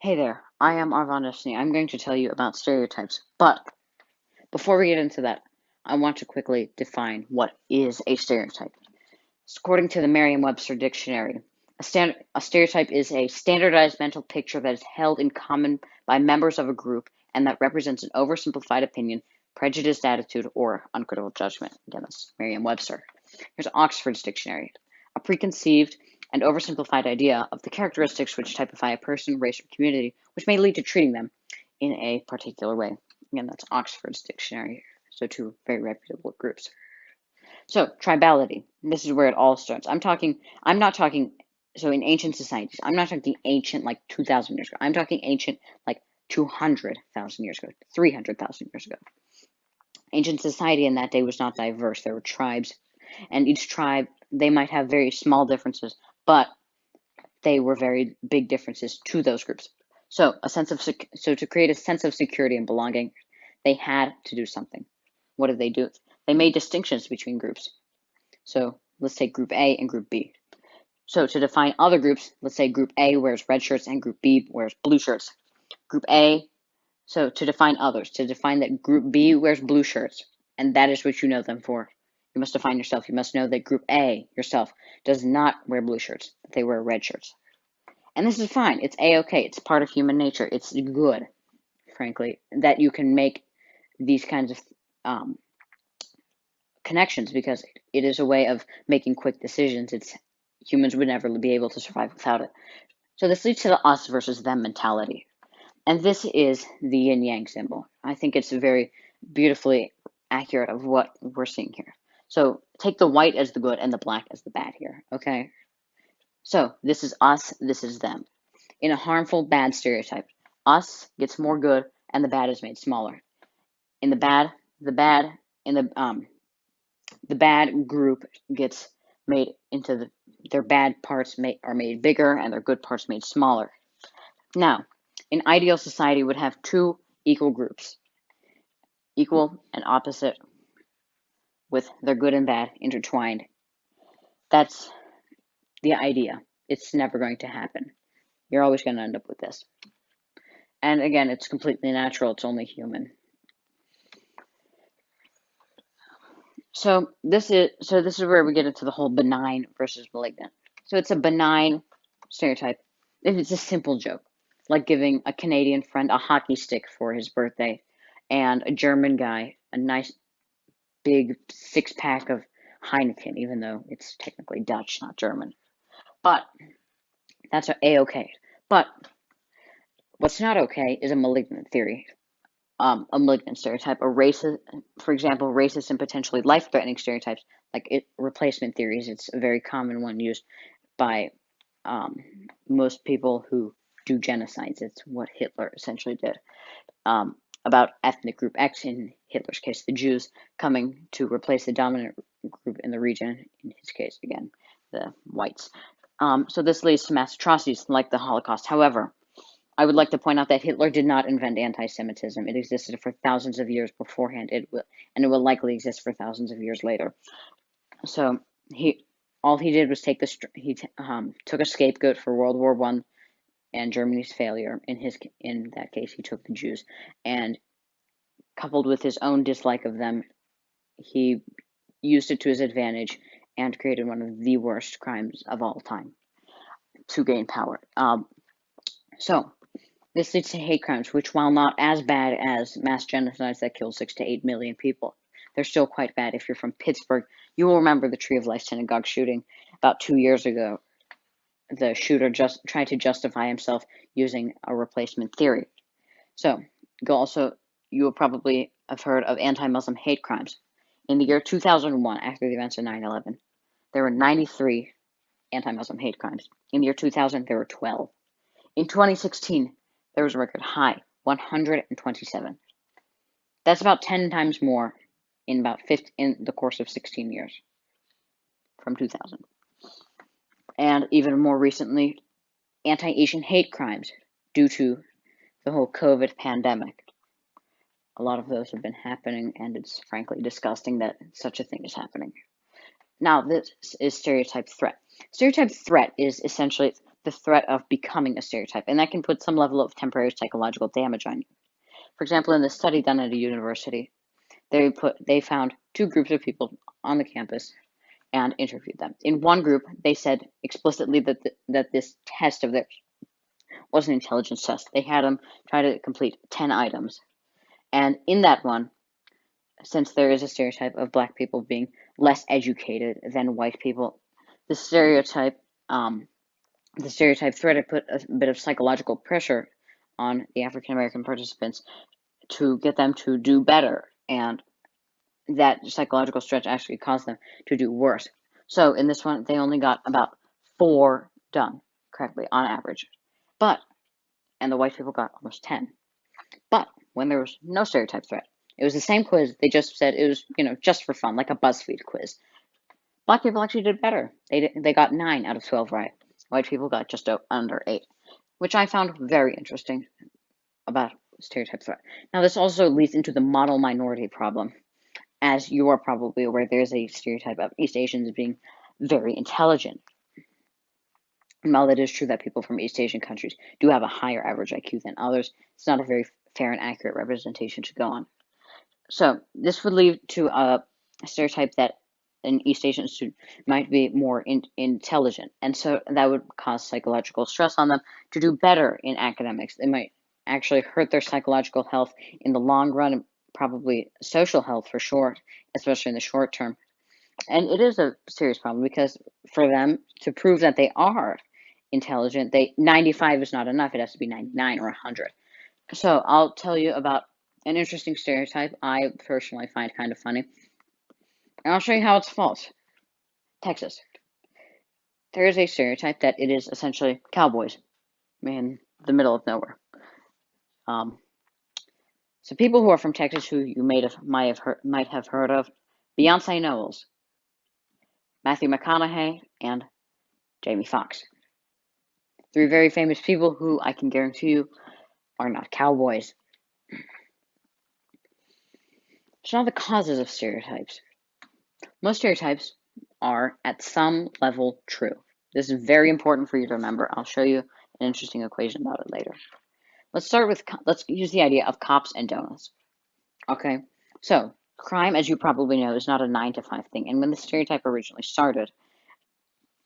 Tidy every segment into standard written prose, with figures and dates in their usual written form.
Hey there, I am Arvand Esni. I'm going to tell you about stereotypes, but before we get into that, I want to quickly define what is a stereotype. According to the Merriam-Webster dictionary, a stereotype is a standardized mental picture that is held in common by members of a group and that represents an oversimplified opinion, prejudiced attitude, or uncritical judgment. Again, that's Merriam-Webster. Here's Oxford's dictionary. A preconceived and oversimplified idea of the characteristics which typify a person, race, or community, which may lead to treating them in a particular way. Again, that's Oxford's dictionary. So two very reputable groups. So tribality. This is where it all starts. I'm not talking, so in ancient societies, I'm not talking ancient like 2,000 years ago. I'm talking ancient like 200,000 years ago, 300,000 years ago. Ancient society in that day was not diverse. There were tribes, and each tribe, they might have very small differences, but they were very big differences to those groups. So to create a sense of security and belonging, they had to do something. What did they do? They made distinctions between groups. So let's take group A and group B. So to define other groups, let's say group A wears red shirts and group B wears blue shirts. Group A, so to define others, to define that group B wears blue shirts, and that is what you know them for. You must define yourself. You must know that group A, yourself, does not wear blue shirts. They wear red shirts. And this is fine. It's A-okay. It's part of human nature. It's good, frankly, that you can make these kinds of connections because it is a way of making quick decisions. Humans would never be able to survive without it. So this leads to the us versus them mentality. And this is the Yin Yang symbol. I think it's very beautifully accurate of what we're seeing here. So take the white as the good and the black as the bad here, okay? So this is us, this is them. In a harmful, bad stereotype, us gets more good and the bad is made smaller. In the bad, the bad group gets made into their bad parts are made bigger and their good parts made smaller. Now, an ideal society would have two equal groups, equal and opposite, with their good and bad intertwined. That's the idea. It's never going to happen. You're always going to end up with this. And again, it's completely natural. It's only human. So this is where we get into the whole benign versus malignant. So it's a benign stereotype if it's a simple joke, like giving a Canadian friend a hockey stick for his birthday, and a German guy a nice big 6-pack of Heineken, even though it's technically Dutch, not German. But that's a-okay. But what's not okay is a malignant theory. A malignant stereotype, for example, racist and potentially life-threatening stereotypes, like replacement theories. It's a very common one used by most people who do genocides. It's what Hitler essentially did. About ethnic group X, in Hitler's case, the Jews, coming to replace the dominant group in the region, in his case, again, the whites. So this leads to mass atrocities like the Holocaust. However, I would like to point out that Hitler did not invent anti-Semitism. It existed for thousands of years beforehand, and it will likely exist for thousands of years later. So all he did was took a scapegoat for World War I and Germany's failure. In that case, he took the Jews, and coupled with his own dislike of them, he used it to his advantage and created one of the worst crimes of all time to gain power. So this leads to hate crimes, which, while not as bad as mass genocides that kill 6 to 8 million people, they're still quite bad. If you're from Pittsburgh, you will remember the Tree of Life synagogue shooting about 2 years ago. The shooter just tried to justify himself using a replacement theory. So you will probably have heard of anti-Muslim hate crimes. In the year 2001, after the events of 9/11, there were 93 anti-Muslim hate crimes. In the year 2000, there were 12. In 2016, there was a record high, 127. That's about 10 times more in the course of 16 years from 2000. And even more recently, anti-Asian hate crimes due to the whole COVID pandemic. A lot of those have been happening, and it's frankly disgusting that such a thing is happening. Now, this is stereotype threat. Stereotype threat is essentially the threat of becoming a stereotype, and that can put some level of temporary psychological damage on you. For example, in the study done at a university, they found two groups of people on the campus and interviewed them. In one group, they said explicitly that this test of theirs was an intelligence test. They had them try to complete 10 items. And in that one, since there is a stereotype of black people being less educated than white people, the stereotype threat had put a bit of psychological pressure on the African American participants to get them to do better, and that psychological stretch actually caused them to do worse. So in this one, they only got about 4 done correctly on average. And the white people got almost 10. But when there was no stereotype threat, it was the same quiz. They just said it was, just for fun, like a BuzzFeed quiz. Black people actually did better. They got 9 out of 12 right. White people got just under 8, which I found very interesting about stereotype threat. Now, this also leads into the model minority problem. As you are probably aware, there's a stereotype of East Asians being very intelligent. And while it is true that people from East Asian countries do have a higher average IQ than others, it's not a very fair and accurate representation to go on. So this would lead to a stereotype that an East Asian student might be more intelligent, and so that would cause psychological stress on them to do better in academics. It might actually hurt their psychological health in the long run, and probably social health for sure, especially in the short term. And it is a serious problem because for them to prove that they are intelligent, 95 is not enough. It has to be 99 or 100. So I'll tell you about an interesting stereotype I personally find kind of funny. And I'll show you how it's false. Texas. There is a stereotype that it is essentially cowboys in the middle of nowhere. So people who are from Texas who you might have heard of, Beyonce Knowles, Matthew McConaughey, and Jamie Foxx. 3 very famous people who I can guarantee you are not cowboys. So now the causes of stereotypes. Most stereotypes are at some level true. This is very important for you to remember. I'll show you an interesting equation about it later. Let's use the idea of cops and donuts. Okay, so crime, as you probably know, is not a 9 to 5 thing. And when the stereotype originally started,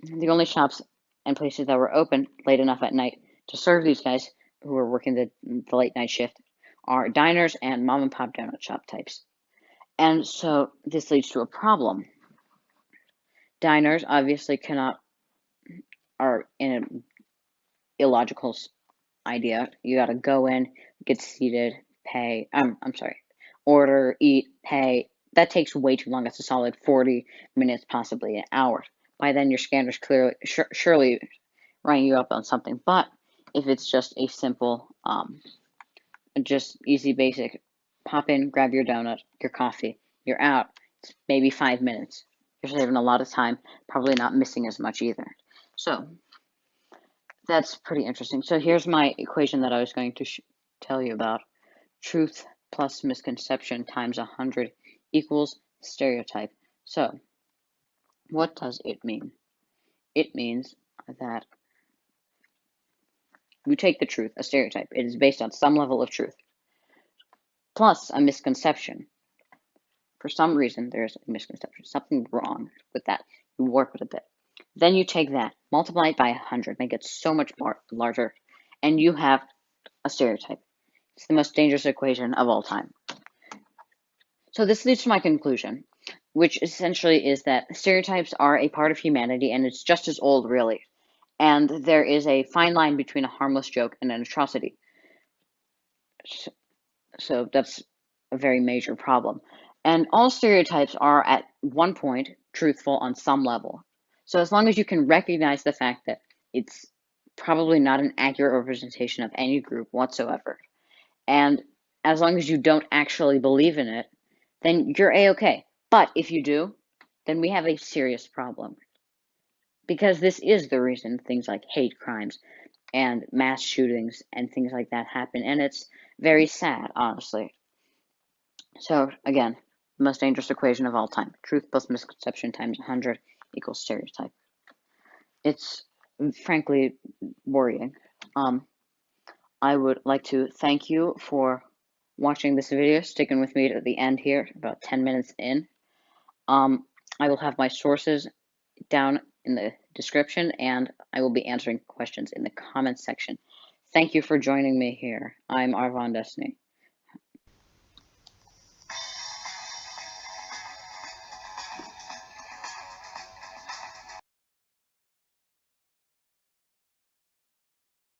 the only shops and places that were open late enough at night to serve these guys who were working the late night shift are diners and mom and pop donut shop types. And so this leads to a problem. Diners obviously are in an illogical idea. You got to go in, get seated, pay. Order, eat, pay. That takes way too long. That's a solid 40 minutes, possibly an hour. By then, your scanner's surely writing you up on something. But if it's just a simple, just easy, basic, pop in, grab your donut, your coffee, you're out. It's maybe 5 minutes. You're saving a lot of time, probably not missing as much either. So that's pretty interesting. So here's my equation that I was going to tell you about. Truth plus misconception times 100 equals stereotype. So what does it mean? It means that you take the truth, a stereotype. It is based on some level of truth, plus a misconception. For some reason, there's a misconception, something wrong with that. You warp it a bit. Then you take that, multiply it by 100, make it so much larger, and you have a stereotype. It's the most dangerous equation of all time. So this leads to my conclusion, which essentially is that stereotypes are a part of humanity, and it's just as old, really. And there is a fine line between a harmless joke and an atrocity. So that's a very major problem. And all stereotypes are at one point truthful on some level. So as long as you can recognize the fact that it's probably not an accurate representation of any group whatsoever, and as long as you don't actually believe in it, then you're A-okay. But if you do, then we have a serious problem. Because this is the reason things like hate crimes and mass shootings and things like that happen. And it's very sad, honestly. So, again, the most dangerous equation of all time. Truth plus misconception times 100 equals stereotype. It's frankly worrying. I would like to thank you for watching this video, sticking with me to the end here, about 10 minutes in. I will have my sources down in the description, and I will be answering questions in the comments section. Thank you for joining me here. I'm Arvand Esni.